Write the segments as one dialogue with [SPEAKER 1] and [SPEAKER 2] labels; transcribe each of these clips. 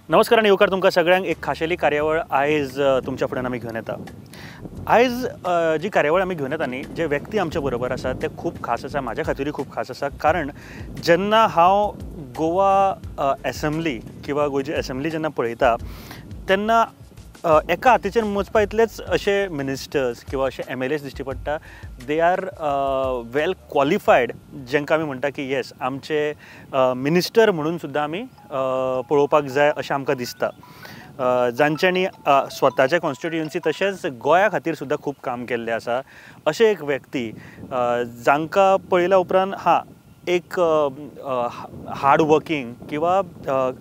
[SPEAKER 1] नमस्कार आणि येवकार तुमकां सगळ्यांक एक खाशेली कार्यावळ आयज तुमच्या फुड्यान आमी घेवन येता। आयज जी कार्यावळ आमी घेवन येता न्ही, जे व्यक्ती आमच्या बरोबर आसा ते खूब खास आसा, म्हाज्या खातीरूय खूब खास आसा। कारण जेन्ना हांव गोवा एसेंब्ली किंवा गोंयची एसेंब्ली जेन्ना पळयता तेन्ना एका हातीचेर मोजपा इतलेच अशे मिनिस्टर्स किंवा अशे MLAs दिश्टी पडटा, दे आर वेल क्वॉलिफायड, जेंकां आमी म्हणटा की येस आमचे मिनिस्टर म्हणून सुद्दां आमी पळोवपाक जाय अशें आमकां दिसता। जांच्यांनी स्वताच्या कॉन्स्टिट्युएन्सी तशेंच गोंया खातीर सुद्दां खूब काम केल्लें आसा। अशे एक व्यक्ती जांकां पळयल्या उपरांत एक हार्ड वर्किंग किंवा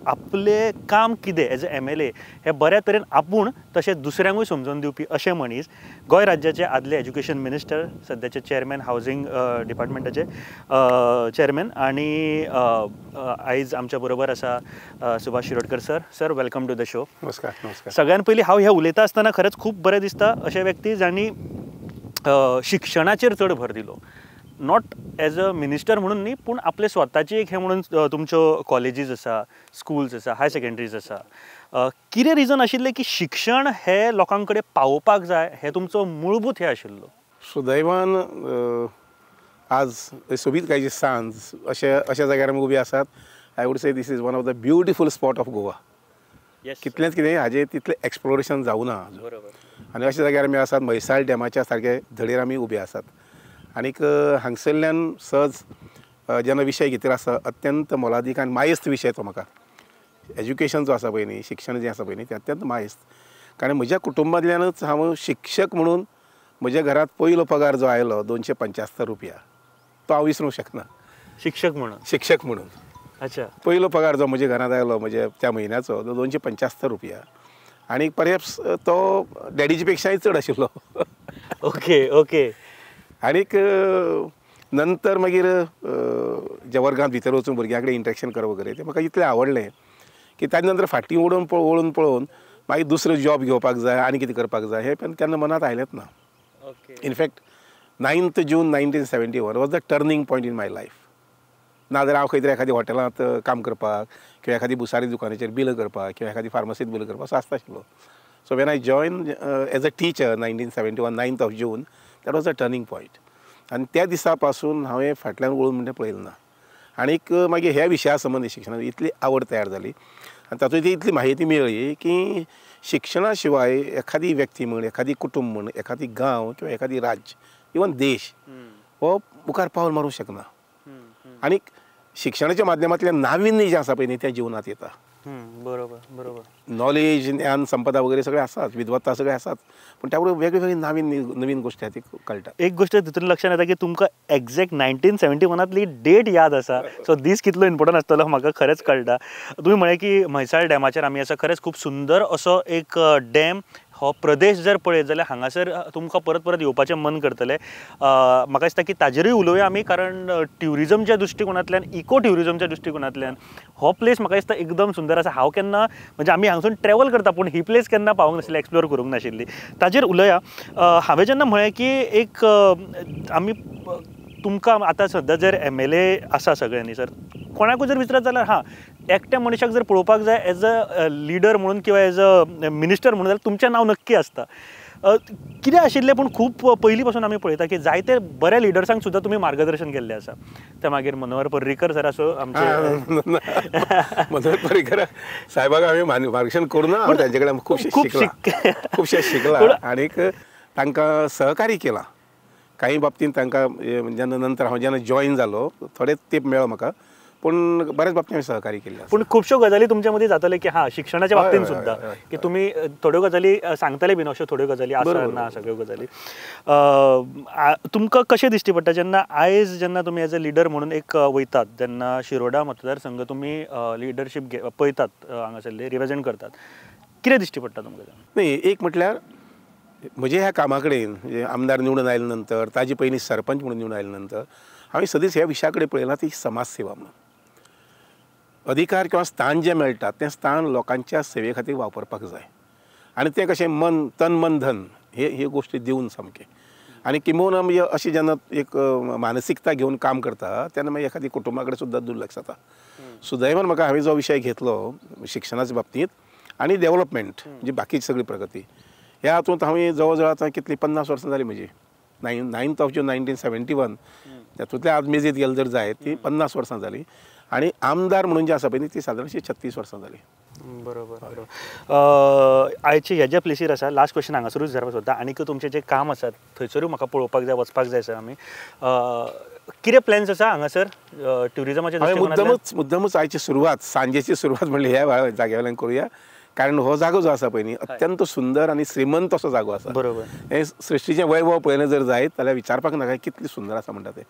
[SPEAKER 1] आपले काम कितें एज अ MLA हे बऱ्या तरेन आपूण तशेंच दुसऱ्यांकूय समजून दिवपी अशे मनीस, गोंय राज्याचे आदले एज्युकेशन मिनिस्टर, सद्याचे चेअरमॅन हावजींग डिपार्टमेंटाचे चेअरमॅन, आणि आयज आमच्या बरोबर आसा Subhash Shirodkar sir. Sir, welcome to the show.
[SPEAKER 2] नमस्कार। नमस्कार।
[SPEAKER 1] सगळ्यान पयलीं हांव हे उलयता आसतना खरेंच खूब बरें दिसता अशे व्यक्ती जांणी शिक्षणाचेर चड भर दिलो, नॉट एज अ मिनिस्टर म्हणून न्ही, पूण आपले स्वताची एक हे म्हणून तुमच्यो कॉलेजीस आसा, स्कूल्स आसा, हाय सेकंडरीज आसा। कितें रिजन आशिल्लें की शिक्षण हे लोकां कडेन पावोवपाक जाय, हे तुमचो मूलभूत हे आशिल्लो?
[SPEAKER 2] सुदैवान आज सोबीत कांयची सांज अशा जाग्यार आमी उबी आसात। I would say this is one of the beautiful spot of Goa. कितलेंच कितें हाजें तितलें एक्सप्लोरेशन जावना आनी अशा जाग्यार आमी आसात, म्हैसाळ डॅमाच्या सारके धडेर आमी उबे आसात। आनीक हांगसरल्यान सहज जेन्ना विशय घेतलेलो आसा, अत्यंत मोलादीक आनी मायेस्त विशय तो म्हाका। एज्युकेशन जो आसा पळय न्ही, शिक्षण जें आसा पळय न्ही, तें अत्यंत मायेस्त। कारण म्हज्या कुटुंबांतल्यानच हांव शिक्षक म्हणून म्हज्या घरांत पयलो पगार जो आयलो 275 रुपया, तो हांव विसरूंक शकना। शिक्षक म्हणून
[SPEAKER 1] अच्छा,
[SPEAKER 2] पयलो पगार जो म्हज्या घरांत आयलो म्हज्या त्या म्हयन्याचो, तो 275 रुपया। आनी परहॅप्स तो डॅडीचे पेक्षाय चड आशिल्लो।
[SPEAKER 1] ओके।
[SPEAKER 2] आनीक नंतर मागीर ज्या वर्गांत भितर वचून भुरग्यां कडेन इंटरेक्शन करप वगैरे तें म्हाका इतलें आवडलें की ताजे नंतर फाटीं वळून पळोवन मागीर दुसरो जॉब घेवपाक जाय, आनी कितें करपाक जाय, हे केन्ना मनांत आयलेंच ना। In fact 9th June 1971 was the turning point in my life. नाजाल्यार हांव खंय तरी एखाद्या हॉटेलांत काम करपाक किंवा एखादी भुसारी दुकानाचेर बिल करपाक किंवा एखादी फार्मसींत बिल करपाक असो आसताशिल्लो। So when I join as a teacher 1971 9th June, that was a turning point. आनी त्या दिसा पासून हांवें फाटल्यान वळून म्हणजे पळयलें ना। आनीक मागीर ह्या विशया संबंदी शिक्षणांत इतली आवड तयार जाली आनी तातूंत इतली म्हायती मेळ्ळी की शिक्षणा शिवाय एखादी व्यक्ती म्हण, एखादी कुटुंब म्हण, एखादी गांव किंवा एखादी राज्य, इवन देश हो मुखार पावल मारूंक शकना। आनीक शिक्षणाच्या माध्यमांतल्यान नाविन्य जें आसा पळय न्ही, तें जिवनांत येता।
[SPEAKER 1] बरोबर।
[SPEAKER 2] नॉलेज, ज्ञान, संपदा वगैरे सगळें आसात, विद्वत्ता सगळें आसात, पूण त्या बरोबर वेगळी नवीन गोश्टी कळटा।
[SPEAKER 1] एक गोष्ट तितून लक्षात येता की तुमकां एक्झॅक्ट 1971तली डेट याद आसा, सो दीस कितलो इम्पॉर्टंट आसतलो म्हाका खरेंच कळटा। तुमी म्हळें की म्हैसाळ डॅमाचेर आमी आसा, खरेंच खूब सुंदर असो एक डॅम। हो प्रदेश जर पळयत जाल्यार हांगासर तुमकां परत येवपाचें मन करतलें। म्हाका दिसता की ताजेरूय उलोवया आमी, कारण ट्युरिजमच्या दृश्टिकोनांतल्यान, इको ट्युरिजमच्या दृश्टिकोनांतल्यान हो प्लेस म्हाका दिसता एकदम सुंदर आसा। हांव केन्ना म्हणजे आमी हांगसून ट्रॅवल करता, पूण ही प्लेस केन्ना पावूंक नाशिल्ली, एक्सप्लोर करूंक नाशिल्ली। ताजेर उलया। हांवें जेन्ना म्हळें की एक आमी तुमकां आतां सद्या जर MLA आसा सगळ्यांनी, सर कोणाकूय जर विचारत जाल्यार एकट्या मनशाक जर पळोवपाक जाय एज अ लिडर म्हणून किंवा एज अ मिनिस्टर म्हणून, जाल्यार तुमचें नांव नक्की आसता। कितें आशिल्लें, पूण खूब पयलीं पासून आमी पळयता की जायते बऱ्या लिडर्सांक सुद्दां तुमी मार्गदर्शन केल्लें आसा। ते मागीर मनोहर पर्रीकर सर आसूं आमचे,
[SPEAKER 2] मनोहर पर्रीकर साहेबाक हांवें मार्गदर्शन करूं ना, हांव तांचे कडेन खुबशें शिकलां आनीक तांकां सहकार्य केलां। काही बाबतींत तांकां जेन्ना नंतर हांव जेन्ना जॉयन जालो थोडेच तेंप मेळ्ळो म्हाका, पूण बऱ्याच बाबतींत हांवें सहकार्य केल्लें आसा।
[SPEAKER 1] पूण खुबश्यो गजाली तुमचे मदीं जातले की शिक्षणाच्या बाबतींत सुद्दां की तुमी थोड्यो गजाली सांगतले बीन, अश्यो थोड्यो गजाली आसा ना सगळ्यो गजाली। तुमकां कशें दिश्टी पडटा जेन्ना तुमी एज अ लिडर म्हणून एक वयतात, जेन्ना शिरोडा मतदारसंघ तुमी लिडरशीप पळयतात, हांगासरले रिप्रेझेंट करतात, कितें दिश्टी पडटा तुमकां?
[SPEAKER 2] न्ही, एक म्हटल्यार म्हजे ह्या कामा कडेन आमदार निवडून आयले नंतर, ताजे पयलीं सरपंच म्हणून निवडून आयले नंतर हांवें सदींच ह्या विशया कडेन पळयलां, ती समाज सेवा म्हणून। अधिकार किंवा स्थान जें मेळटा तें स्थान लोकांच्या सेवे खातीर वापरपाक जाय, आनी तें कशें तन मन धन हे गोश्टी दिवन सामकें। आणि किंबहुना म्हणजे अशी जेन्ना एक मानसिकता घेऊन काम करता तेन्ना मागीर एखादी कुटुंबा कडेन सुद्दां दुर्लक्ष जाता. सुदैवान म्हाका हांवें जो विशय घेतलो शिक्षणाच्या बाबतींत आनी डेव्हलपमेंट म्हणजे बाकीची सगळी प्रगती ह्या हातूंत हांवें जवळ जवळ आतां कितली 50 वर्सां जाली म्हजी 9th of June 1971 तातूंतल्या आज मेजीत गेलो जर जायत ती 50 वर्सां जाली आनी आमदार म्हणून जे आसा पळय न्ही ती सादारणशी 36 वर्सां जाली.
[SPEAKER 1] बरोबर बरोबर. आयचे हे जे प्लेसीर आसा लास्ट क्वेश्चन हांगासरूच विचारपाक सोदता आनीक तुमचें जें काम आसा थंयसरूय म्हाका पळोवपाक जाय वचपाक जाय सर आमी कितें प्लॅन्स आसा हांगासर ट्युरिजमाचे
[SPEAKER 2] मुद्दमूच आयची सुरवात सांजेची सुरवात म्हणली ह्या जाग्या वयल्यान करुया कारण हो जागो जो आसा पळय न्ही अत्यंत सुंदर आनी श्रीमंत असो जागो आसा.
[SPEAKER 1] बरोबर.
[SPEAKER 2] हे सृश्टीचें वैभव पळयलें जर जायत जाल्यार विचारपाक नाका कितली सुंदर आसा म्हणटा तें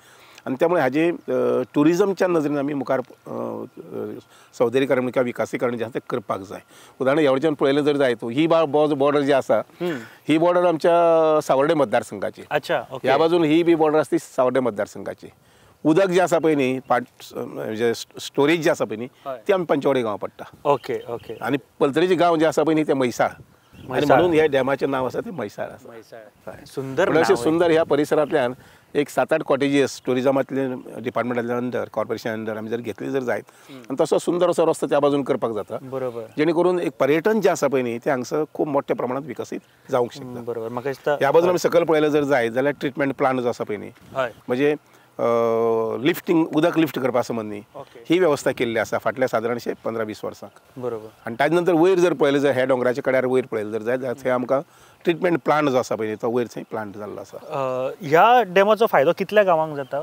[SPEAKER 2] आनी त्यामुळे हाजे ट्युरिजमच्या नजरेन आमी मुखार सौंदर्यीकरण किंवा विकासीकरण जें आसा तें करपाक जाय. उदाहरण ह्या वटेच्यान पळयलें जर जायत ही बॉर्डर जी आसा ही बॉर्डर आमच्या सावर्डे मतदारसंघाची.
[SPEAKER 1] अच्छा.
[SPEAKER 2] ह्या बाजून ही बी बॉर्डर आसा ती सावर्डे मतदारसंघाची. उदक जे आसा पळय न्ही म्हणजे स्टोरेज जे आसा पळय न्ही ती आमी पंचवाडी गांवां पडटा.
[SPEAKER 1] Okay okay.
[SPEAKER 2] आनी पलतरेचे गांव जे आसा पळय न्ही ते म्हैसाळ आनी म्हणून ह्या डॅमाचें नांव आसा तें म्हैसाळ आसा.
[SPEAKER 1] सुंदर
[SPEAKER 2] अशें सुंदर ह्या परिसरांतल्यान एक 7-8 कॉटेजीस टुरिजमांतले डिपार्टमेंटांतल्या अंडर कॉर्पोरेशन अंडर आमी जर घेतली जर जायत आनी तसो सुंदर असो रस्तो त्या बाजून करपाक जाता.
[SPEAKER 1] बरोबर.
[SPEAKER 2] जेणे करून एक पर्यटन जें आसा पळय न्ही तें हांगसर खूब मोठ्या प्रमाणांत विकसीत जावंक शकता.
[SPEAKER 1] बरोबर. म्हाका दिसता
[SPEAKER 2] ह्या बाजून आमी सकयल पळयलें जर जायत जाल्यार ट्रिटमेंट प्लांट जो आसा पळय न्ही म्हणजे लिफ्टिंग उदक लिफ्ट करपा संबंद न्ही ही वेवस्था केल्ली आसा फाटल्या सादारणशे 15-20 वर्सांक.
[SPEAKER 1] बरोबर.
[SPEAKER 2] आनी ताजे नंतर वयर जर पळयलें जर ह्या डोंगराच्या कड्यार वयर पळयलें जर जायत जाल्यार थंय आमकां ट्रिटमेंट प्लांट जो आसा पळय तो वयर थंय प्लांट जाल्लो आसा.
[SPEAKER 1] ह्या डॅमाचो फायदो कितल्या गांवांक जाता?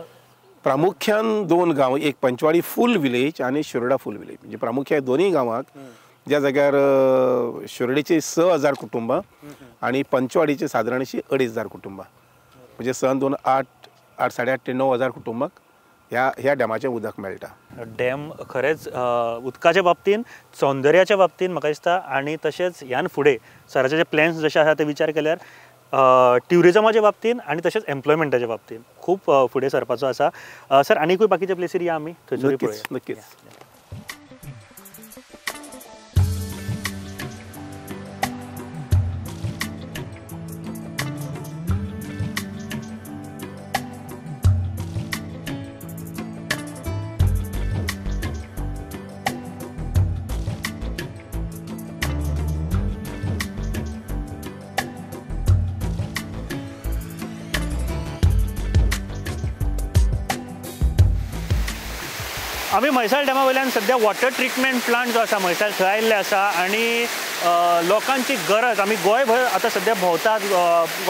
[SPEAKER 2] प्रामुख्यान 2 गांव एक पंचवाडी फूल विलेज आनी शिरोडा फूल विलेज म्हणजे प्रामुख्यान दोनूय गांवांक ज्या जाग्यार शिरोडेची 6,000 कुटुंबां आनी पंचवाडीची सादारणशी 2,500 कुटुंबां म्हणजे सन 8 8.5 ते 9,000 कुटुंबाक ह्या डॅमाचें उदक मेळटा.
[SPEAKER 1] डॅम खरेंच उदकाच्या बाबतीन सौंदर्याच्या बाबतीन म्हाका दिसता आनी तशेंच ह्यान फुडें सराचे जे प्लॅन्स जशे आसा ते विचार केल्यार ट्युरिजमाच्या बाबतीन आनी तशेंच एम्प्लॉयमेंटाच्या बाबतीन खूब फुडें सरपाचो आसा. सर आनीकूय बाकीचे प्लेसीर या आमी थंयसरूय पळोवया.
[SPEAKER 2] नक्कीच.
[SPEAKER 1] आमी म्हैसाळ डॅमा वयल्यान सद्या वॉटर ट्रिटमेंट प्लांट जो आसा म्हैसाळ थंय आयिल्ले आसा आनी लोकांची गरज आमी गोंयभर आतां सद्या भोंवतात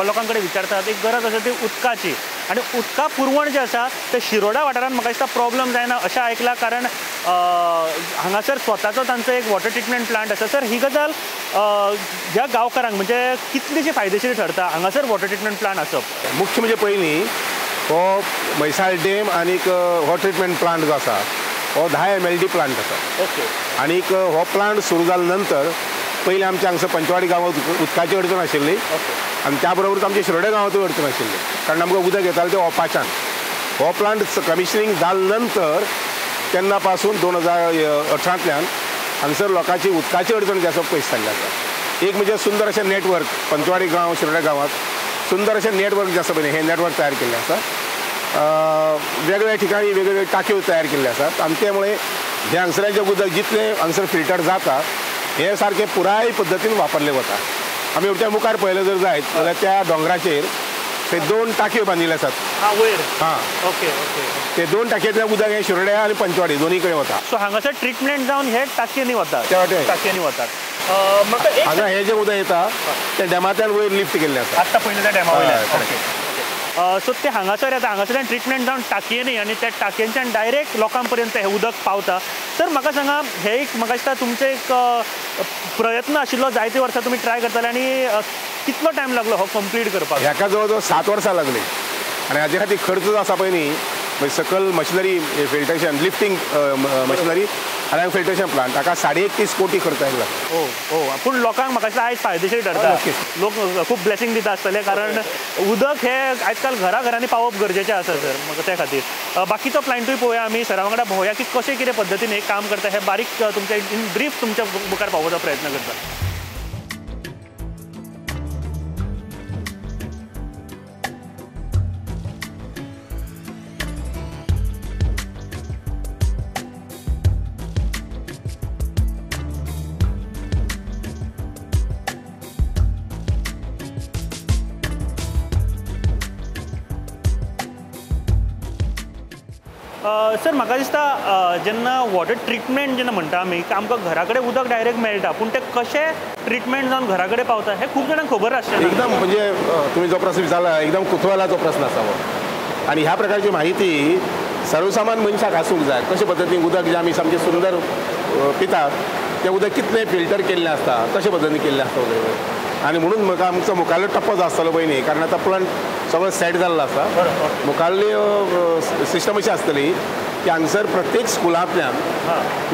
[SPEAKER 1] लोकां कडेन विचारतात एक गरज आसा ती उदकाची आनी उदका पुरवण जे आसा ते शिरोडा वाठारांत म्हाका दिसता प्रॉब्लम जायना अशें आयकलां कारण हांगासर स्वताचो तांचो एक वॉटर ट्रिटमेंट प्लांट आसा. सर ही गजाल ह्या गांवकारांक म्हणजे कितलीशी फायदेशीर ठरता हांगासर वॉटर ट्रिटमेंट प्लांट आसप?
[SPEAKER 2] मुख्य म्हणजे पयलीं हो म्हैसाळ डॅम आनीक हो ट्रिटमेंट प्लांट जो आसा हो 10 MLD प्लांट आसा.
[SPEAKER 1] ओके.
[SPEAKER 2] आनीक हो प्लांट सुरू जाले नंतर पयलीं आमच्या हांगसर पंचवाडी गांवांत उदकाची अडचण आशिल्ली आनी त्या बरोबर आमच्या शिरोडे गांवांतूय अडचण आशिल्ली कारण आमकां उदक येतालें तें ओपाच्यान. हो प्लांट कमिशनिंग जाले नंतर तेन्ना पासून 2018तल्यान हांगसर लोकांची उदकाची अडचण जी आसा पयस जाल्ली आसा. एक म्हणजे सुंदर अशें नेटवर्क पंचवाडी गांव शिरोडे गांवांत सुंदर अशें नेटवर्क जे आसा पळय हें नेटवर्क तयार केल्लें आसा. वेगवेगळ्या ठिकाणी वेगवेगळे टाक्यो तयार केल्ले आसात आनी त्यामुळे हे हांगसराचें उदक जितलें हांगसर फिल्टर जाता हे सारकें पुराय पद्दतीन वापरलें वता. आमी वरच्या मुखार पळयलें जर जायत जाल्यार त्या दोंगराचेर ते 2 टाकयो बांदिल्ले आसात.
[SPEAKER 1] वयर.
[SPEAKER 2] Okay okay. ते 2 टाकयेंतलें उदक हे शिरोड्या आनी पंचवाडी दोनूय कडेन वता.
[SPEAKER 1] सो हांगासर ट्रिटमेंट जावन हे टाकयेनी वतात. टाकयेनी वतात.
[SPEAKER 2] हांगा हे जें उदक येता तें डॅमांतल्यान वयर लिफ्ट केल्लें आसा.
[SPEAKER 1] आत्तां पयलीं त्या डॅमा वयल्यान. सो ते हांगासर येता हांगासरल्यान ट्रिटमेंट जावन टाकयेनी आनी त्या टाकयेंच्यान डायरेक्ट लोकां पर्यंत हे उदक पावता. सर म्हाका सांगा हे एक म्हाका दिसता तुमचो एक प्रयत्न आशिल्लो जायते वर्सां तुमी ट्राय करताले आनी कितलो टायम लागलो हो कंप्लीट करपाक?
[SPEAKER 2] हेका जवळ जवळ 7 वर्सां लागली आनी हाजे खातीर खर्च जो आसा पळय न्ही सकल मशिनरी फिल्ट्रेशन लिफ्टिंग मशिनरी आनी फिल्ट्रेशन प्लांट ताका 31.5 कोटी खर्च आयला.
[SPEAKER 1] पूण लोकांक म्हाका दिसता आयज फायदेशीर ठरता. लोक खूब ब्लेसिंग दिता आसतले कारण उदक हे आयज काल घरांनी पावप गरजेचें आसा सर म्हाका त्या खातीर. बाकीचो प्लांटूय पळोवया आमी सरा वांगडा भोंवया की कशें कितें पद्दतीन हे काम करता हे बारीक तुमचे इन ब्रीफ तुमच्या मुखार पावोवपाचो प्रयत्न करता. सर म्हाका दिसता जेन्ना वॉटर ट्रिटमेंट जेन्ना म्हणटा आमी आमकां घरा कडेन उदक डायरेक्ट मेळटा पूण तें कशें ट्रिटमेंट जावन घरा कडेन पावता हें खूब जाणांक खबर आसचें
[SPEAKER 2] एकदम म्हणजे तुम्ही जो प्रश्न विचारला एकदम कुतूहलाचो प्रश्न आसा हो आणि ह्या प्रकारची माहिती सर्वसामान्य मनशाक आसूंक जाय कशे पद्दतीन उदक जें आमी सामकें सुंदर पितात तें उदक कितलें फिल्टर केल्लें आसता कशे पद्दतीन केल्लें आसता वगैरे आनी म्हणून म्हाका आमचो मुखारलो टप्पो जो आसतलो पळय न्ही कारण आतां प्लांट सगळो सेट जाल्लो आसा मुखारली सिस्टम अशी आसतली की हांगसर प्रत्येक स्कुलांतल्यान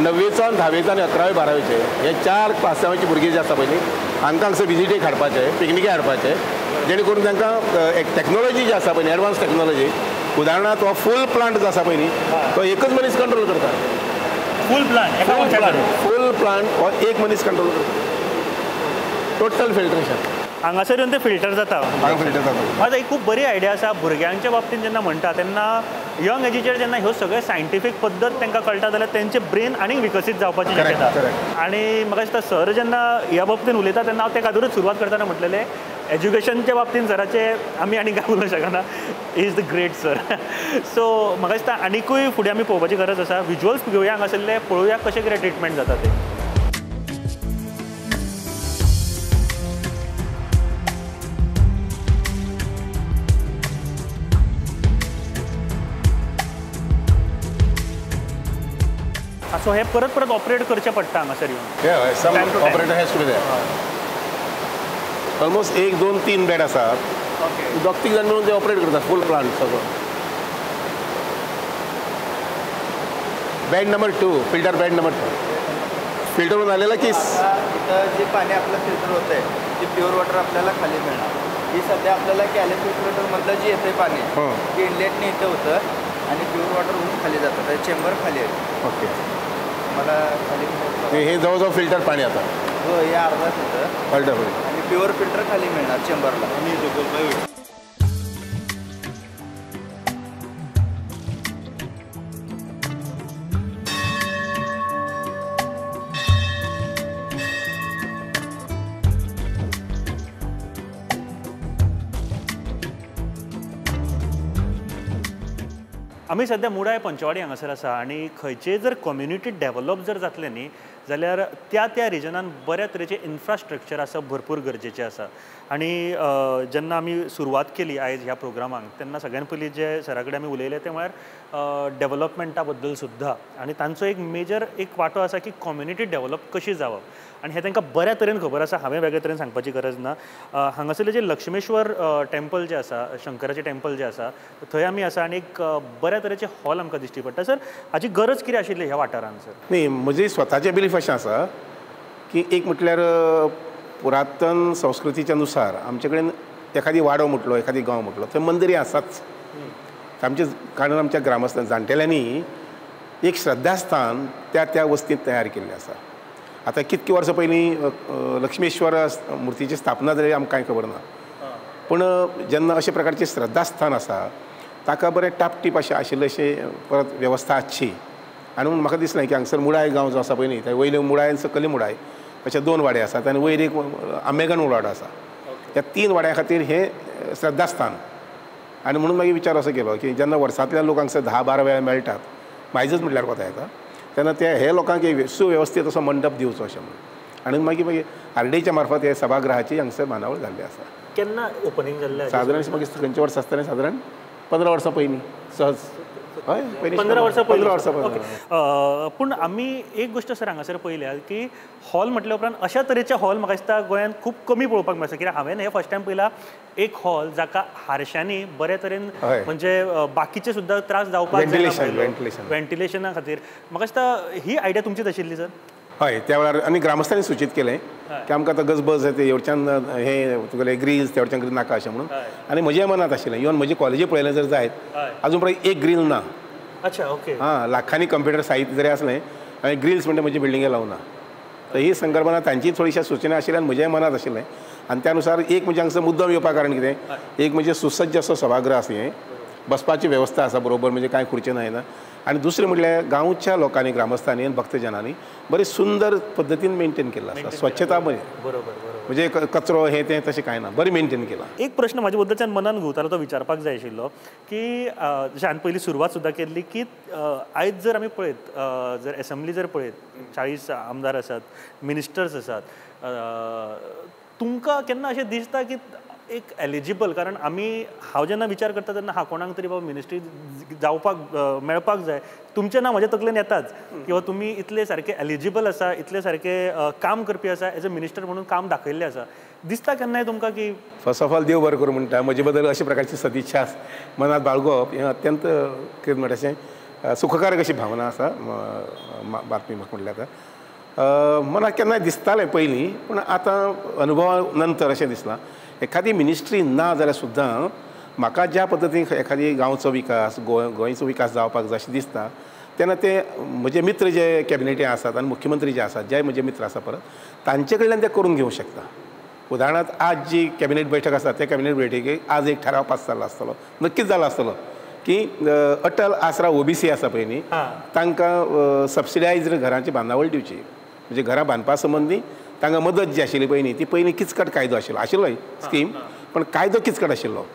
[SPEAKER 2] 9वेचो आनी 10वेचो आनी 11वे 12वेचे हे 4 क्लासांची भुरगीं जे आसा पळय न्ही हांकां हांगसर विजिटेक हाडपाचे पिकनिके हाडपाचे जेणे करून तांकां एक टॅक्नोलॉजी जी आसा पळय न्ही एडवान्स टॅक्नोलॉजी उदाहरणार्थ हो फूल प्लांट जो आसा पळय न्ही तो एकच मनीस कंट्रोल करता फूल प्लांट हो एक मनीस कंट्रोल करता टोटल फिल्ट्रेशन
[SPEAKER 1] हांगासर येवन ते फिल्टर जाता
[SPEAKER 2] फिल्टर जाता
[SPEAKER 1] माझा एक खूब बरी आयडिया आसा भुरग्यांच्या बाबतींत जेन्ना म्हणटा तेन्ना यंग एजीचेर जेन्ना ह्यो सगळे सायंटिफीक पद्दत तांकां कळटा जाल्यार तेंचे ब्रेन आनीक विकसीत जावपाची शक्यता आनी म्हाका दिसता सर जेन्ना ह्या बाबतींत उलयता तेन्ना हांव ते खातीरूच सुरवात करतना म्हटलेलें एज्युकेशनच्या बाबतींत सराचे आमी आनी काय उलोवंक शकना is the great sir so म्हाका दिसता आनिकूय फुडें आमी पळोवपाची गरज आसा विज्युअल्स घेवया हांगासरले पळोवया कशें कितें ट्रिटमेंट जाता ते सो हे परत परत ऑपरेट करचें पडटा हांगासर येवन
[SPEAKER 2] operator has to be there almost 1 2 3 bed आसात दोग तीग जाण मिळून ते ऑपरेट करतात फूल प्लांट सगळो bed number 2 filter bed number 2 filter होऊन आलेला की
[SPEAKER 3] इथं जे पाणी आपलं फिल्टर होतं आहे ते प्युअर वॉटर आपल्याला खाली मिळणार ही सध्या आपल्याला कॅलिक्युलेटरमधलं जे येते पाणी ते इनलेटने इथं होतं आणि प्युअर वॉटर होऊन खाली जातं तर चेंबर खाली आहे
[SPEAKER 2] ओके
[SPEAKER 3] मला खाली
[SPEAKER 2] हे जवळजवळ फिल्टर पाणी आता
[SPEAKER 3] हो हे अर्धाच होतं
[SPEAKER 2] फिल्टर
[SPEAKER 3] आणि प्युअर फिल्टर खाली मिळणार चेंबरला
[SPEAKER 1] आमी सध्या मुडाय पंचवाडी हांगासर आसा आनी खंयचेय जर कम्युनिटी डेव्हलप जर जातलें न्ही जाल्यार त्या रिजनान बऱ्या तरेचें इन्फ्रास्ट्रक्चर आसा भरपूर गरजेचें आसा आनी जेन्ना आमी सुरवात केली आयज ह्या प्रोग्रामाक तेन्ना सगळ्यान पयलीं जे सरा कडेन आमी उलयलें तें म्हळ्यार डेव्हलपमेंटा बद्दल सुद्दां आनी तांचो एक मेजर एक वांटो आसा की कम्युनिटी डेव्हलप कशी जावप आनी हें तांकां बऱ्या तरेन खबर आसा हांवें वेगळे तरेन सांगपाची गरज ना हांगासरलें जें लक्ष्मेश्वर टेंपल जें आसा शंकराचें टेंपल जें आसा थंय आमी आसा आनी एक बऱ्या तरेचें हॉल आमकां दिश्टी पडटा सर हाची गरज कितें आशिल्ली ह्या वाठारान सर
[SPEAKER 2] न्ही म्हजें स्वताचें बिलीफ अशें आसा की एक म्हटल्यार पुरातन संस्कृतीच्या नुसार आमचे कडेन एखादी वाडो म्हटलो एखादी गांव म्हटलो थंय मंदिरी आसाच आमचे कारण आमच्या ग्रामस्थान जाणटेल्यांनी एक श्रद्धास्थान त्या वस्तींत तयार केल्लें आसा आतां कितकीं वर्सां पयलीं लक्ष्मेश्वर मुर्तीची स्थापना जाली आमकां कांय खबर ना पूण जेन्ना अशे प्रकारचें श्रद्धास्थान आसा ताका बरें टापटीप अशें आशिल्लें अशें परत वेवस्था आसची आनी म्हणून म्हाका दिसलें की हांगसर मुडाय गांव जो आसा पळय न्ही थंय वयले मुडाय आनी सकयले मुडाय अशे 2 वाडे आसात आनी वयर एक आंबेगण वाडो आसा ह्या 3 वाड्या खातीर हें श्रद्धास्थान आनी म्हणून मागीर विचार असो केलो की जेन्ना वर्सांतल्यान लोक हांगसर 10-12 वेळा मेळटात मायजच म्हटल्यार कोता येता तेन्ना हे लोकांक एक सुवेवस्थीत असो मंडप दिवचो अशें म्हणून आनी मागीर आरडीच्या मार्फत हे सभागृहाची हांगसर बांदावळ जाल्ली आसा
[SPEAKER 1] केन्ना ओपनिंग जाल्लें
[SPEAKER 2] सादारण मागीर खंयचे वर्स आसतलें सादारण 15 वर्सां पयलीं सहज हय
[SPEAKER 1] 15 वर्सां
[SPEAKER 2] 15 वर्सां पयलीं
[SPEAKER 1] पूण आमी एक गोश्ट सर हांगासर पळयल्या की हॉल म्हटल्या उपरांत अशा तरेचे हॉल म्हाका दिसता गोंयांत खूब कमी पळोवपाक मेळटा कित्याक हांवें हे फर्स्ट टायम पळयला एक हॉल जाका हारश्यांनी बऱ्या तरेन म्हणजे बाकीचे सुद्दां त्रास जावपाक वेंटिलेशना खातीर म्हाका दिसता ही आयडिया तुमचीच आशिल्ली सर
[SPEAKER 2] हय त्या वेळार आनी ग्रामस्थांनी सूचित केलें की आमकां आतां गजबज येता हेवटच्यान हे तुगेले ग्रिल्स ते वटच्यान नाका अशें म्हणून आनी म्हज्या मनांत आशिल्लें इवन म्हजी कॉलेजी पळयलें जर जायत अजून पर्यंत एक ग्रील ना
[SPEAKER 1] अच्छा ओके
[SPEAKER 2] लाखांनी कंप्युटर साहित्य जरी असलें हांवें ग्रिल्स म्हणटा म्हजे बिल्डिंगे लावना तर ही संकल्पना तांची थोडीशी सूचना आशिल्ली आनी म्हज्याय मनांत आशिल्लें आनी त्या अनुसार एक म्हणजे हांगसर मुद्दम येवपा कारण कितें एक म्हणजे सुसज्ज असो सभागृह आसा हें बसपाची वेवस्था आसा बरोबर, म्हणजे कांय खुर्च्यो ना. आणि दुसरें म्हणल्यार गांवच्या लोकांनी, ग्रामस्थांनी आनी भक्तजनांनी बरी सुंदर पद्दतीन मेंटेन केल्लो आसा. स्वच्छता
[SPEAKER 1] बरोबर.
[SPEAKER 2] म्हणजे कचरो हे ते तशें कांय ना, बरी मेंटेन केला.
[SPEAKER 1] एक प्रश्न म्हाज्या बद्दलच्यान मनान घुंवतालो, तो विचारपाक जाय आशिल्लो की जशें हांवें पयलीं सुरवात सुद्दां केल्ली की आयज जर आमी पळयत, जर एसेंब्ली जर पळयत, 40 आमदार आसात, मिनिस्टर्स आसात, तुमकां केन्ना अशें दिसता की एक एलिजिबल, कारण हांव जेन्ना विचार करता तेन्ना कोणाक तरी बाबा मिनिस्ट्री जावपाक मेळपाक जाय, तुमचें नांव म्हज्या तकलेन येताच किंवा तुमी इतले सारके एलिजिबल आसा, इतले सारके काम करपी आसा, एज अ मिनिस्टर म्हणून काम दाखयल्लें आसा. दिसता केन्नाय तुमकां की
[SPEAKER 2] फर्स्ट ऑफ ऑल देव बरें करूं म्हणटा, म्हजे बद्दल अशा प्रकारची सदिच्छा मनात बाळगप हें अत्यंत कितें म्हणटा अशें सुखकारक अशी भावना आसा. बातमी म्हाका म्हटल्यार आतां मनाक केन्नाय दिसतालें पयलीं, पूण आतां अनुभवा नंतर अशें दिसलां एखादी मिनिस्ट्री ना जाल्यार सुद्दां म्हाका ज्या पद्दतीन एखादी गांवचो विकास, गोंयचो विकास जावपाक जाय अशें दिसता तेन्ना ते म्हजे मित्र जे कॅबिनेटी आसात आनी मुख्यमंत्री जे आसात, जे म्हजे मित्र आसा परत, तांचे कडल्यान ते करून घेवंक शकता. उदाहरणार्थ आज जी कॅबिनेट बैठक आसा त्या कॅबिनेट बैठकीक आज एक ठराव पास जाल्लो आसतलो, नक्कीच जाल्लो आसतलो की अटल आसरा ओबीसी आसा पळय न्ही, तांकां सबसिडायज्ड घरांची बांदावळ दिवची. म्हणजे घरां बांदपा संबंदी तांकां मदत जी आशिल्ली पळय न्ही, ती पयलीं किचकट कायदो आशिल्लो स्कीम, पण कायदो किचकट आशिल्लो.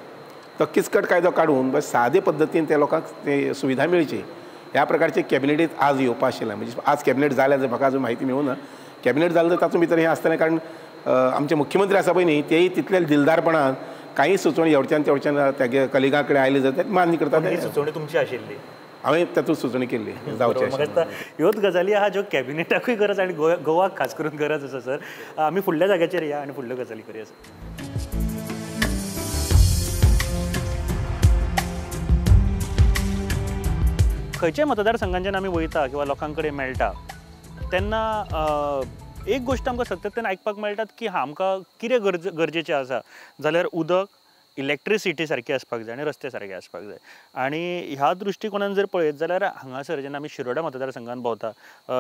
[SPEAKER 2] तो किचकट कायदो काडून सादे पद्दतीन त्या लोकांक ते सुविधा मेळची ह्या प्रकारचे कॅबिनेटीत आज येवपा आशिल्लें. म्हणजे आज कॅबिनेट जालें जर म्हाका अजून म्हायती मेळूं ना. कॅबिनेट जालें तर तातूंत भितर हें आसतलें, कारण आमचे मुख्यमंत्री आसा पळय न्ही, तेय तितले दिलदारपणान काही सुचोवणी एवढच्यान तेवढच्यान तेगे कलिगा कडेन आयली जाल्यार मान्य करतात.
[SPEAKER 1] सुचोवणी तुमची आशिल्ली,
[SPEAKER 2] हांवें तातूंत सुचोवणी केल्ली जावची
[SPEAKER 1] म्हाका ह्योच गजाली आहा ज्यो कॅबिनेटाकूय गरज आनी गोवाक खास करून गरज आसा. सर, आमी फुडल्या जाग्याचेर या आनी फुडल्यो गजाली करया. खंयच्याय मतदारसंघांच्यान आमी वयता किंवा लोकां कडेन मेळटा तेन्ना एक गोश्ट आमकां सातत्यान आयकपाक मेळटात की आमकां कितें गरजेचें आसा जाल्यार उदक, इलेक्ट्रिसिटी सारकी आसपाक जाय आनी रस्ते सारके आसपाक जाय. आनी ह्या दृश्टीकोनान जर पळयत जाल्यार हांगासर जेन्ना आमी शिरोडा मतदारसंघान भोंवता,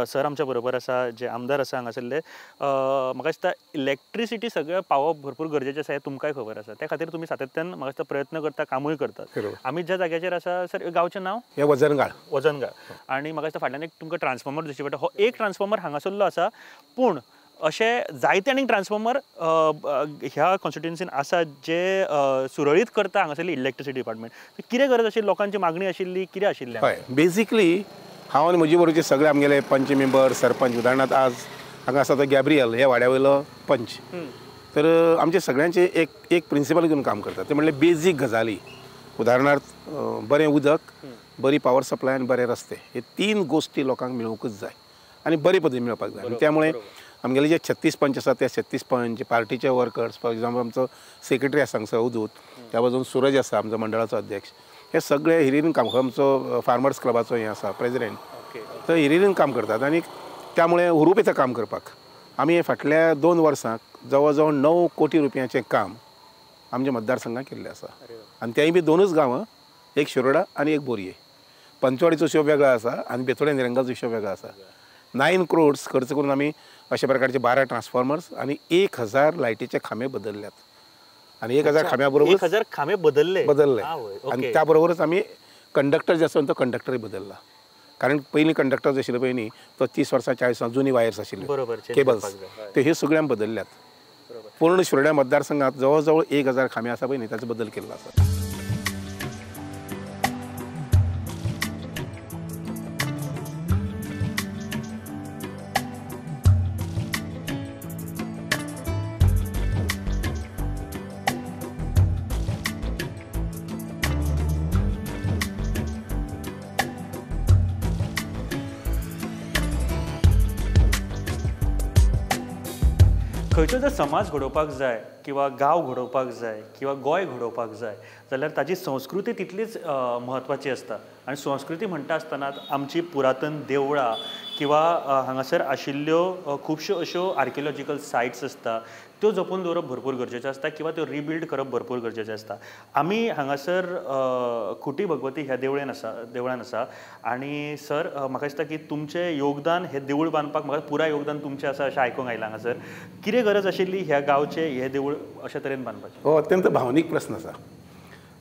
[SPEAKER 1] सर आमच्या बरोबर आसा, जे आमदार आसा हांगासरले, म्हाका दिसता इलेक्ट्रिसिटी सगळें पावप भरपूर गरजेचें आसा हें तुमकांय खबर आसा. त्या खातीर तुमी सातत्यान म्हाका दिसता प्रयत्न करता, कामूय करतात. आमी ज्या जाग्याचेर आसा सर, गांवचें नांव
[SPEAKER 2] हें वजनगाळ.
[SPEAKER 1] आनी म्हाका दिसता फाटल्यान एक तुमकां ट्रान्सफॉर्मर दिसची पडटा. हो एक ट्रान्सफॉर्मर हांगासरलो आसा, पूण अशें जायते आनीक ट्रान्सफॉर्मर ह्या कॉन्स्टिट्युएन्सीन आसा जे सुरळीत करता हांगासरली इलेक्ट्रिसिटी डिपार्टमेंट. कितें गरज आशिल्ली, लोकांची मागणी आशिल्ली, कितें आशिल्लें?
[SPEAKER 2] हय, बेजिकली हांव आनी म्हजे बरोबरचे सगळे आमगेले पंच मेंबर, सरपंच, उदाहरणार्थ आज हांगा आसा तो गॅब्रियल ह्या वाड्या वयलो पंच, तर आमचे सगळ्यांचे एक प्रिंसिपल घेवन काम करतात. ते म्हणल्यार बेजीक गजाली, उदाहरणार्थ बरें उदक, बरी पावर सप्लाय आनी बरे रस्ते, हे 3 गोश्टी लोकांक मेळोवंकूच जाय आनी बरे पद्दतीन मेळपाक जाय. आनी त्यामुळे आमगेले जे 36 पंच आसात ते 36 पंच, पार्टीचे वर्कर्स, फॉर एक्झाम्पल आमचो सेक्रेटरी आसा हांगसर अवधूत, त्या बाजून सूरज आसा आमचो मंडळाचो अध्यक्ष, हे सगळे हिरिरीन काम, आमचो फार्मर्स क्लबाचो हे आसा प्रेसिडेंट, तर हिरिरीन काम करतात. आनी त्यामुळे हुरूप येता काम करपाक. आमी फाटल्या 2 वर्सांक जवळ जवळ 9 कोटी रुपयांचें काम आमच्या मतदारसंघात केल्लें आसा. आनी तेय बी 2च गांवां, एक शिरोडा आनी एक बोरये. पंचवाडीचो हिशोब वेगळो आसा आनी बेतोड्या निरंगाचो हिशोब वेगळो आसा. 9 crores खर्च करून आमी अशा प्रकारचे 12 ट्रान्सफॉर्मर्स आनी 1000 लायटीचे खांबे बदलल्यात. आनी 1000 खांब्या बरोबर
[SPEAKER 1] 1000 खांबे बदलले.
[SPEAKER 2] आनी त्या बरोबरच आमी कंडक्टर जे आसा तो कंडक्टरय बदलला. कारण पयलीं कंडक्टर जो आशिल्लो पळय न्ही, तो 30 वर्सां 40 वर्सां जुनी वायर्स आशिल्ल्यो, केबल्स, ते हे सगळे आमी बदलल्यात. पूर्ण शिरोड्या मतदारसंघात जवळ जवळ 1000 खांबे आसा पळय न्ही, ताचो बदल केल्लो आसा.
[SPEAKER 1] खंयचो जर समाज घडोवपाक जाय किंवा गांव घडोवपाक जाय किंवा गोंय घडोवपाक जाय जाल्यार ताची संस्कृती तितलीच म्हत्वाची आसता. आनी संस्कृती म्हणटा आसतना आमची पुरातन देवळां किंवा हांगासर आशिल्ल्यो खुबश्यो अश्यो आर्कियोलॉजिकल सायट्स आसता त्यो जपून दवरप भरपूर गरजेचें आसता किंवा त्यो रिबिल्ड करप भरपूर गरजेचें आसता. आमी हांगासर खुटी भगवती ह्या देवळान आसा आनी सर म्हाका दिसता की तुमचें योगदान हें देवूळ बांदपाक म्हाका पुराय योगदान तुमचें आसा अशें आयकूंक आयलां हांगासर. कितें गरज आशिल्ली ह्या गांवचें हें देवूळ अशे तरेन बांदपाचें?
[SPEAKER 2] हो अत्यंत भावनीक प्रस्न आसा.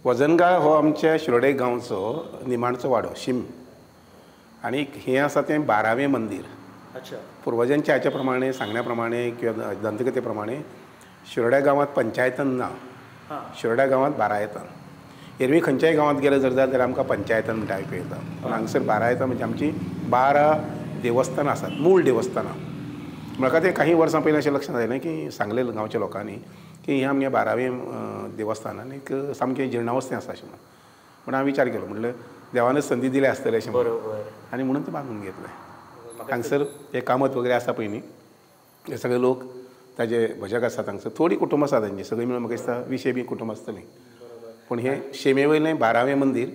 [SPEAKER 2] वजनगाळ हो आमच्या शिरोडे गांवचो निमाणचो वाडो शिम आणि हें आसा तें 12वें मंदिर.
[SPEAKER 1] अच्छा.
[SPEAKER 2] पुर्वजांच्या हाच्या प्रमाणे सांगण्या प्रमाणे किंवा दंतकथे प्रमाणे शिरोड्या गांवांत पंचायतन ना. शिरोड्या गांवांत 12 येता. एरवी खंयच्याय गांवांत गेले जर जाल्यार आमकां पंचायतन म्हणटा आयकूं येता. पूण हांगसर 12 येता म्हणजे आमची 12 देवस्थानां आसात, मूळ देवस्थानां. म्हाका ते काही वर्सां पयलीं अशें लक्षांत आयलें की सांगलें गांवच्या लोकांनी की हें आमगे 12वें देवस्थान आनीक सामकें जिर्णावस्थेन आसा अशें म्हणून. पूण हांवें विचार केलो म्हणलें देवानच संदी दिली आसतली अशें म्हणून आनी म्हणून तें बांदून घेतलें. हांगसर हे कामत वगैरे आसा पळय न्ही, हे सगळे लोक ताजे भजक आसात. हांगसर थोडी कुटुंब आसा तांची, सगळीं मेळून म्हाका दिसता 20 कुटुंब आसतलीं. पूण हे शेमे वयलें 12वें मंदीर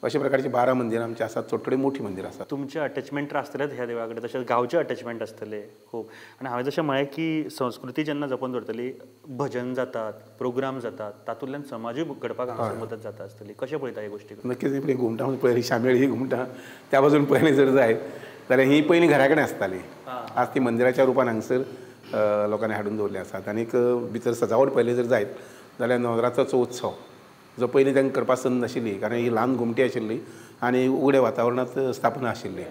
[SPEAKER 2] अशा प्रकारचे 12 मंदिरां आमची आसात. थोडी मोठी मंदिरां आसात.
[SPEAKER 1] तुमचे अटॅचमेंट आसतलेच ह्या देवा कडेन, तशेंच गांवचे अटॅचमेंट आसतले खूब. आनी हांवें जशें म्हळें की संस्कृती जेन्ना जपून दवरतली, भजन जातात, प्रोग्राम जातात, तातूंतल्यान समाजूय घडपाक हांगासर मदत जाता आसतली. कशें पळयता ह्या गोश्टी?
[SPEAKER 2] नक्कीच पळय घुमटां पळय शामेळ ही घुमटां त्या बाजून पळयलें जर जायत जाल्यार ही पयलीं घरा कडेन आसताली. आज ती मंदिराच्या रुपान हांगसर लोकांनी हाडून दवरली आसात. आनीक भितर सजावट पळयली जर जायत जाल्यार नवरात्राचो उत्सव जो पयलीं तांकां करपाक संद नाशिल्ली, कारण ही ल्हान घुमटी आशिल्ली आनी उगड्या वातावरणांत स्थापना आशिल्ली.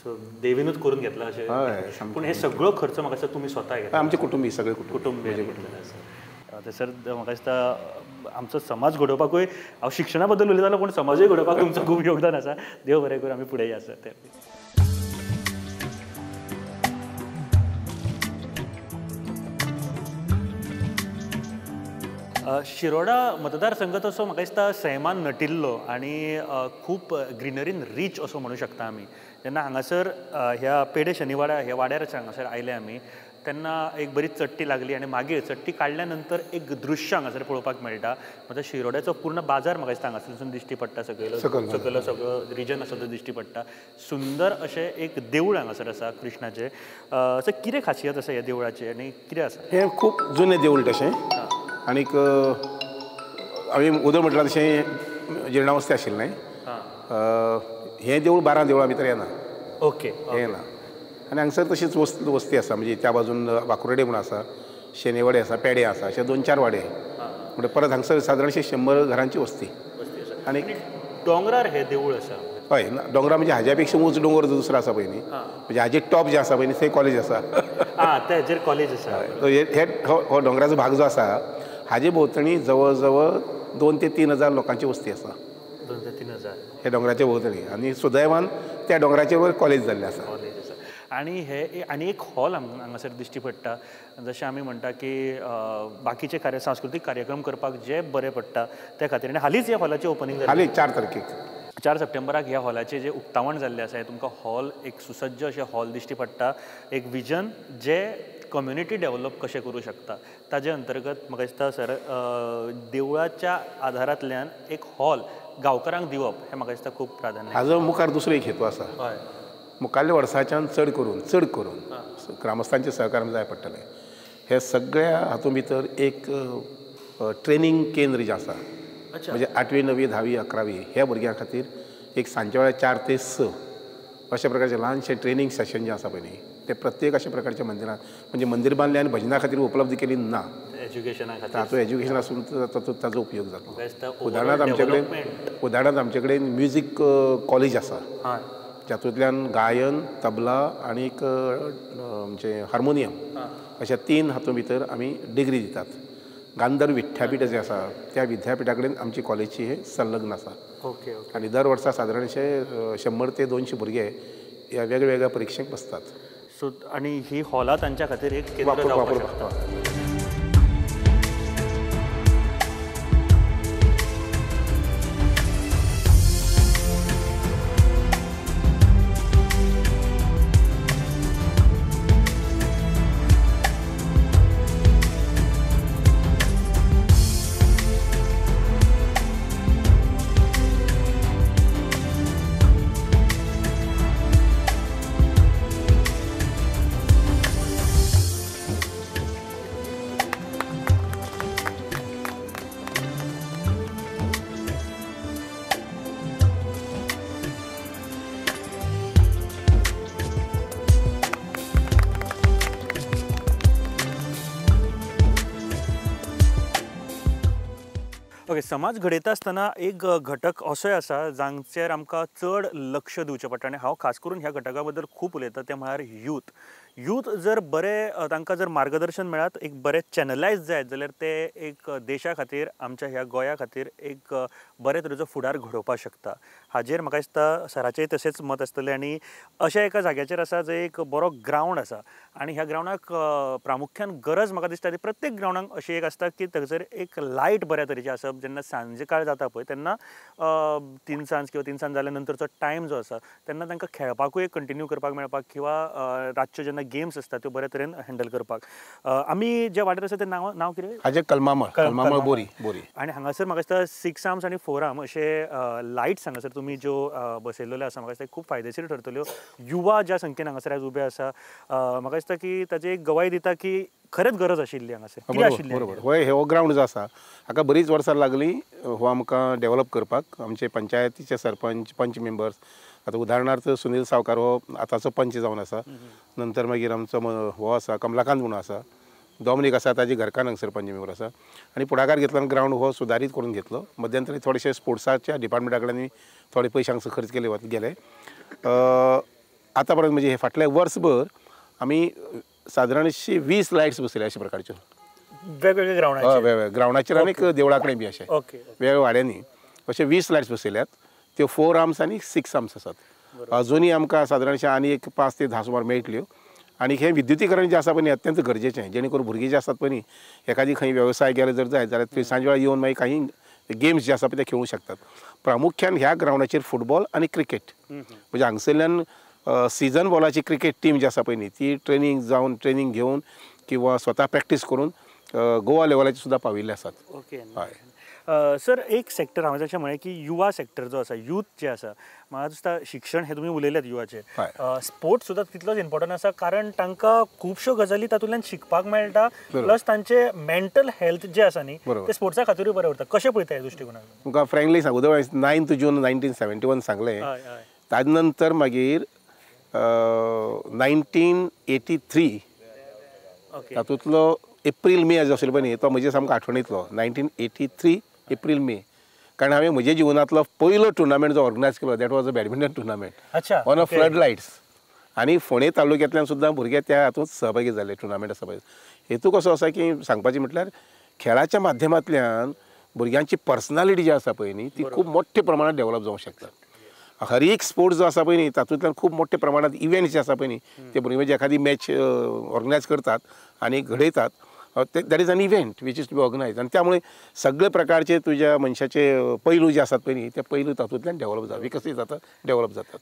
[SPEAKER 1] सो देवीनूच करून घेतला अशें.
[SPEAKER 2] हय.
[SPEAKER 1] पूण हे सगळो खर्च म्हाका दिसता तुमी स्वता घेतला?
[SPEAKER 2] आमचे कुटुंबी सगळे
[SPEAKER 1] कुटुंबीय घेतलेले आसा. थंयसर म्हाका दिसता आमचो समाज घडोवपाकूय, हांव शिक्षणा बद्दल उलयतालो पूण समाजूय घडोवपाक तुमचो खूब योगदान आसा. देव बरें करूं, आमी फुडें या सर. शिरोडा मतदारसंघ तसो म्हाका दिसता सैमान नटिल्लो आनी खूब ग्रिनरीन रीच असो म्हणू शकता आमी. जेन्ना हांगासर ह्या पेडे शनिवारा ह्या वाड्यार हांगासर आयले आमी तेन्ना एक बरी चट्टी लागली आनी मागीर चट्टी काडल्या नंतर एक दृश्य हांगासर पळोवपाक मेळटा. म्हणजे शिरोड्याचो पूर्ण बाजार म्हाका दिसता हांगासरसून दिश्टी पडटा. सकयलो सगळो रिजन आसा तो दिश्टी पडटा. सुंदर अशें एक देवूळ हांगासर आसा कृष्णाचें. सो कितें खासियत आसा ह्या देवळाची आनी कितें आसा?
[SPEAKER 2] हें खूब जुनें देवूळ तशें. आनीक हांवें उदक म्हटलां तशें जिर्णावस्थे आशिल्लें. हें देवूळ 12 देवळां भितर येना.
[SPEAKER 1] ओके.
[SPEAKER 2] हें ना. आनी हांगसर तशीच वस्ती आसा. म्हणजे त्या बाजून वाकुर्डे म्हूण आसा, शेनेवाडे आसा, पेडे आसा, अशे 2-4 वाडे. म्हणजे परत हांगसर सादारणशे 100 घरांची वस्ती. आनी
[SPEAKER 1] दोंगरार हें देवूळ आसा?
[SPEAKER 2] हय. दोंगरा म्हणजे हाज्या पेक्षा उंच दोंगर जो दुसरो आसा पळय न्ही, म्हणजे हाजे टॉप जे आसा पळय न्ही थंय कॉलेज आसा.
[SPEAKER 1] तेजेर कॉलेज आसा.
[SPEAKER 2] हो दोंगराचो भाग जो आसा हाजे भोंवतणी जवळ जवळ 2 ते 3 हजार लोकांची वस्ती आसा.
[SPEAKER 1] 2 ते 3 हजार
[SPEAKER 2] हे दोंगराच्या भोंवतणी. आनी सुदैवान त्या दोंगराचेर वयर कॉलेज जाल्लें आसा.
[SPEAKER 1] आनी हे आनी एक हॉल हांगासर दिश्टी पडटा. जशें आमी म्हणटा की बाकीचे सांस्कृतीक कार्यक्रम करपाक जे बरें पडटा त्या खातीर. आनी हालींच ह्या हॉलाचें ओपनिंग जालें.
[SPEAKER 2] हालीं 4 तारखेक
[SPEAKER 1] 4 सप्टेंबराक ह्या हॉलाचें जें उक्तावण जाल्लें आसा, तुमकां हॉल एक सुसज्ज अशें हॉल दिश्टी पडटा. एक विजन जे कम्युनिटी डेव्हलप कशें करूं शकता ताजे अंतर्गत म्हाका दिसता सर देवळाच्या आदारांतल्यान एक हॉल गांवकारांक दिवप हें म्हाका दिसता खूब प्राधान्य.
[SPEAKER 2] हाजो मुखार दुसरो एक हेतू आसा.
[SPEAKER 1] हय.
[SPEAKER 2] मुखारल्या वर्साच्यान चड करून ग्रामस्थांचें सहकार्य जाय पडटलें. हे सगळ्या हातूंत भितर एक ट्रेनींग केंद्र जें आसा, म्हणजे 8वी 9वी 10वी 11वी ह्या भुरग्यां खातीर एक सांजच्या वेळार 4 ते 6 अशा प्रकारचें ल्हानशें ट्रेनींग सेशन जें आसा पळय न्ही ते प्रत्येक अशा प्रकारच्या मंदिरांत, म्हणजे मंदिर बांदलें आनी भजना खातीर उपलब्ध केली ना.
[SPEAKER 1] एज्युकेशना खातीर
[SPEAKER 2] ताचो एज्युकेशन आसून ताचो उपयोग जाता.
[SPEAKER 1] उदाहरणांत
[SPEAKER 2] आमचे कडेन म्युजीक कॉलेज आसा. जातूंतल्यान गायन, तबला आनीक म्हणजे हार्मोनियम अशा 3 हातूंत भितर आमी डिग्री दितात. गांधर्व विद्यापीठ जें आसा त्या विद्यापिठा कडेन आमची कॉलेजची हे संलग्न आसा.
[SPEAKER 1] ओके.
[SPEAKER 2] आनी दर वर्सा सादारणशे 100 ते 200 भुरगे ह्या वेगवेगळ्या परिक्षेक बसतात.
[SPEAKER 1] सो आनी ही हॉलां तांच्या खातीर एक केंद्र जावपाक शकता. ओके, समाज घडयता आसतना एक घटक असोय आसा जांचेर आमकां चड लक्ष दिवचें पडटा आनी हांव खास करून ह्या घटका बद्दल खूब उलयतां तें म्हळ्यार यूथ जर बरे तांकां जर मार्गदर्शन मेळत, एक बरे चॅनलायज जायत जाल्यार ते एक देशा खातीर आमच्या ह्या गोंया खातीर एक बरे तरेचो फुडार घडोवपाक शकता. हाजेर म्हाका दिसता सराचेंय तशेंच मत आसतलें आनी अशा एका जाग्याचेर आसा जंय एक बरो ग्रावंड आसा आनी ह्या ग्रावंडाक प्रामुख्यान गरज म्हाका दिसता ती प्रत्येक ग्रावंडाक अशी एक आसता की थंयसर एक लायट बऱ्या तरेची आसप. जेन्ना सांजे काळ जाता पळय तेन्ना 3 सांज किंवा 3 सांज जाल्या नंतरचो टायम जो आसा तेन्ना तांकां खेळपाकूय कंटिन्यू करपाक मेळपाक किंवा रातच्यो जेन्ना गेम्स आसता त्यो बऱ्या तरेन हँडल करपाक. आमी जे वाटेर आसा तें नांव कितें?
[SPEAKER 2] हाजे कलमामळ बोरी.
[SPEAKER 1] आनी हांगासर म्हाका दिसता 6 आर्म्स आनी 4 आर्म अशे लायट्स हांगासर तुमी ज्यो बसयल्ल्यो आसा म्हाका दिसता खूब फायदेशीर ठरतल्यो. युवा ज्या संख्येन हांगासर आज उबे आसा म्हाका दिसता की ताची एक गवाही दिता की खरेंच गरज आशिल्ली हांगासर. कितें आशिल्ली?
[SPEAKER 2] बरोबर. होय, हो ग्रावंड जो आसा हाका बरीच वर्सां लागलीं हो आमकां डेवलप करपाक. आमचे पंचायतीचे सरपंच, पंच मेंबर्स, आतां उदाहरणार्थ सुनील सावकार हो आतांचो पंच जावन आसा. नंतर मागीर आमचो हो आसा कमलाकांत म्हणून आसा, डॉमिनीक आसा ताजी घरकान्न हांगसर पंच मेंबर आसा आनी पुढाकार घेतलो आनी ग्रावंड हो सुदारीत करून घेतलो. मध्यंतरी थोडेशे स्पोर्ट्साच्या डिपार्टमेंटा कडल्यान थोडे पयशे हांगसर खर्च गेले. आतां पर्यंत म्हणजे हे फाटले वर्सभर आमी सादारण 20 लायट्स बसयल्या अशा प्रकारच्यो
[SPEAKER 1] वेगवेगळ्या ग्रावंडाचेर.
[SPEAKER 2] वेगवेगळ्या ग्रावंडाचेर आनी वेवळा कडेन बी अशें वेगवेगळ्या वाड्यांनी अशे 20 लायट्स बसयल्यात. त्यो 4 आर्म्स आनी 6 आर्म्स आसात. अजुनूय आमकां सादारणशे आनी एक 5 ते 10 सुमार मेळटल्यो. आनी हें विद्युतीकरण जें आसा पळय न्ही अत्यंत गरजेचें, जेणे करून भुरगीं जे आसात पळय न्ही एखादी खंय वेवसाय गेलो जर जायत जाल्यार थंय सांज वेळार येवन मागीर काही गेम्स जे आसा पळय ते खेळूंक शकतात. प्रामुख्यान ह्या ग्रावंडाचेर फुटबॉल आनी क्रिकेट म्हणजे हांगसरल्यान सिजन बॉलाची क्रिकेट टीम जी आसा पळय न्ही ती ट्रेनिंग घेवन किंवा स्वता प्रॅक्टीस करून गोवा लेवलाचेर सुद्दां पाविल्ले आसात.
[SPEAKER 1] ओके.
[SPEAKER 2] हय.
[SPEAKER 1] सर एक सेक्टर हांवें जशें म्हळें की युवा सेक्टर जो आसा, यूथ जे आसा, म्हाका दिसता शिक्षण हे तुमी उलयल्यात युवाचेर. स्पोर्ट्स सुद्दां तितलोच इम्पॉर्टंट आसा कारण तांकां खुबश्यो गजाली तातूंतल्यान शिकपाक मेळटा प्लस तांचे मेंटल हेल्थ जे आसा न्ही ते स्पोर्ट्सा खातीरूय बरें उरता. कशें पळयता ह्या दृश्टीकोनान?
[SPEAKER 2] तुमकां फ्रँकली सांगू 9 जून 1971 सांगलें. ताजे नंतर मागीर 1983 तातूंतलो एप्रील मे जो आशिल्लो पळय न्ही तो म्हजे सामको आठवणींतलो. 1983 एप्रील मे कारण हांवें म्हज्या जिवनांतलो पयलो टुर्नामेंट जो ऑर्गनायज केलो that was a badminton tournament on a flood lights. आनी फोंडे तालुक्यांतल्यान सुद्दां भुरगे त्या हातूंत सहभागी जाले टुर्नामेंटा सहभागी. हेतू कसो आसा की सांगपाचें म्हटल्यार खेळाच्या माध्यमांतल्यान भुरग्यांची पर्सनालिटी जी आसा पळय न्ही ती खूब मोठ्या प्रमाणात डेवलप जावंक शकता. हर एक स्पोर्ट्स जो आसा पळय न्ही तातूंतल्यान खूब मोठ्या प्रमाणात इव्हेंट्स जे आसा पळय न्ही ते भुरगे म्हणजे एखादी मॅच ऑर्गनायज करतात आनी घडयतात. That is an event which is to be organise आनी त्यामुळे सगळे प्रकारचे तुज्या मनशाचे पैलू जे आसात पळय न्ही ते पैलू तातूंतल्यान डेवलप जातात, विकसीत जातात, डेवलप जातात.